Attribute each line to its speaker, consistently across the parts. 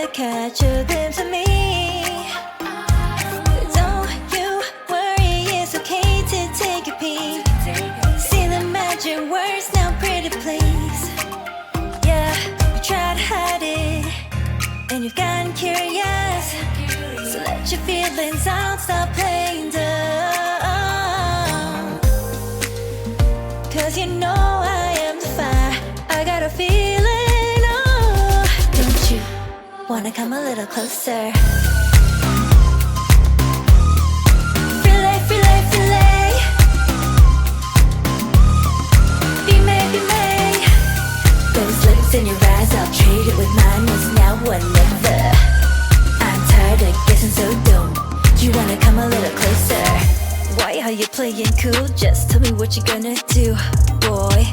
Speaker 1: to catch a glimpse of me. Don't you worry, it's okay to take a peek. See the magic words now, pretty please. Yeah, you try to hide it, and you've gotten curious. So let your feelings out, stop playing dumb. Cause you know I am the fire, I got a feeling, oh. Don't you wanna come a little closer? Filet, filet, filet. Be made, be made. Those lips in your eyes, I'll trade it with mine. It's now or never. I'm tired of guessing, so don't you wanna come a little closer? Why are you playing cool? Just tell me what you're gonna do, boy.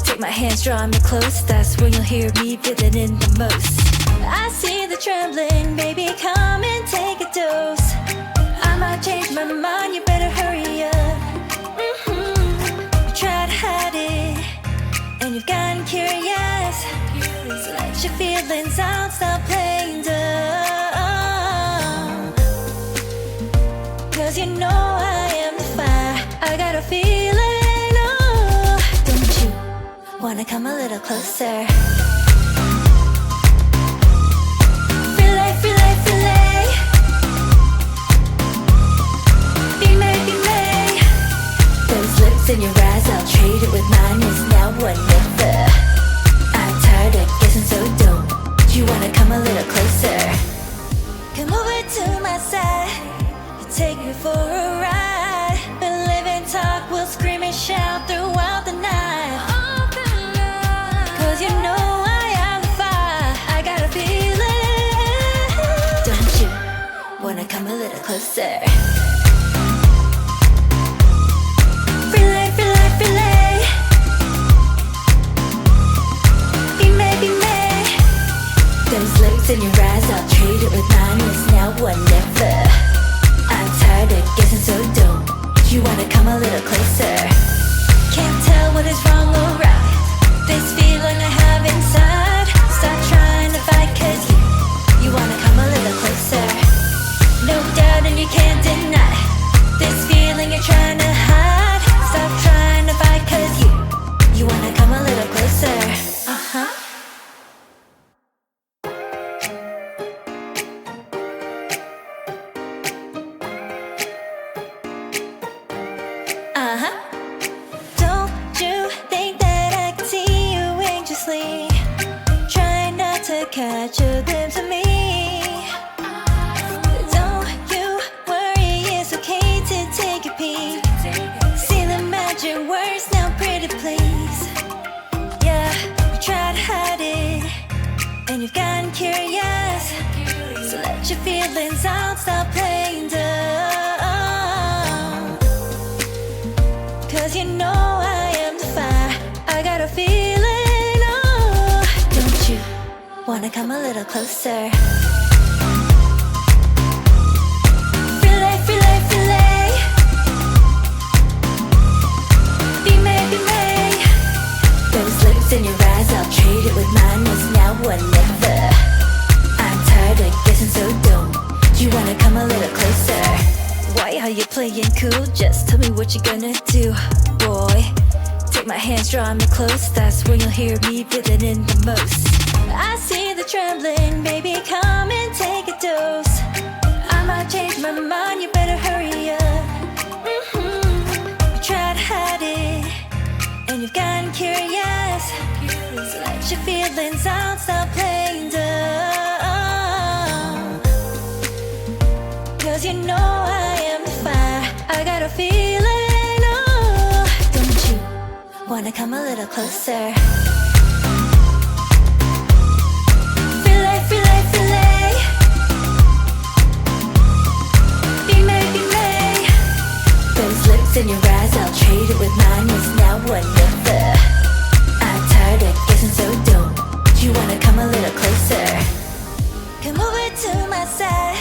Speaker 1: Take my hands, draw me close. That's when you'll hear me feeling in the most. I see the trembling, baby, come and take a dose. I might change my mind, you better hurry up. You try to hide it, and you've gotten curious. So let your feelings out, stop playing dumb. Cause you know I am the fire, I got a feeling, oh. Don't you wanna come a little closer? Filet, filet, filet. Be made, be made. Those lips in your eyes, I'll trade it with mine. It's now or never. I'm tired of guessing, so don't you wanna come a little closer? Come over to my side, take me for a ride. We'll live and talk, we'll scream and shout throughout the night. Cause you know I am the fire, I got a feeling. Don't you wanna come a little closer? Filet, filet, filet. Be made, be made. Those lips in your eyes, I'll trade it with mine. It's now or never. I'm tired of guessing, so don't you wanna come a little closer? Can't tell what is wrong or right. This feeling I have inside. Stop trying to fight, cause you wanna come a little closer. No doubt and you can't deny this feeling you're trying to hide. Stop trying to fight, cause you wanna come a little closer. Uh-huh. Uh-huh. Don't you think that I can see you anxiously? Try not to catch a glimpse of me. Don't you worry, it's okay to take a peek. See the magic words now, pretty please. Yeah, you try to hide it, and you've gotten curious. So let your feelings out, stop playing dumb. Cause you know I am the fire, I got a feeling, oh. Don't you wanna come a little closer? Filet, filet, filet. Be made, be made. Those lips in your eyes, I'll trade it with mine. It's now or never. I'm tired of guessing, so don't you wanna come a little closer? Why are you playing cool? Just tell me what you're gonna do, boy. Take my hands, draw me close. That's when you'll hear me feeling in the most. I see the trembling, baby, come and take a dose. I might change my mind, you better hurry up. You try to hide it, and you've gotten curious. So let your feelings out, stop playing dumb. Cause you know I am the fire, I got a feeling, oh. Don't you wanna come a little closer? Filet, filet, filet. Be made, be made. Those lips in your eyes, I'll trade it with mine. It's now or never. I'm tired of guessing, so don't you wanna come a little closer? Come over to my side,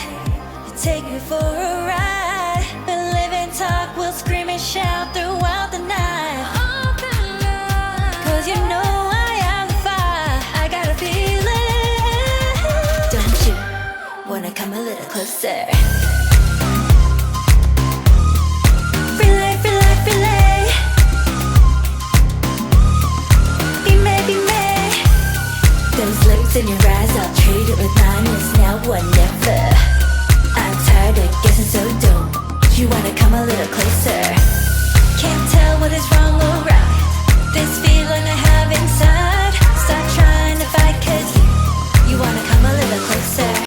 Speaker 1: take me for a ride. We'll live and talk, we'll scream and shout throughout the night. Cause you know I am the fire, I got a feeling. Don't you closer. Relay, relay, relay. Be me. Those lights in your eyes, I'll trade it with mine. It's now or never. I'm tired of guessing, so don't you wanna come a little closer? Can't tell what is wrong or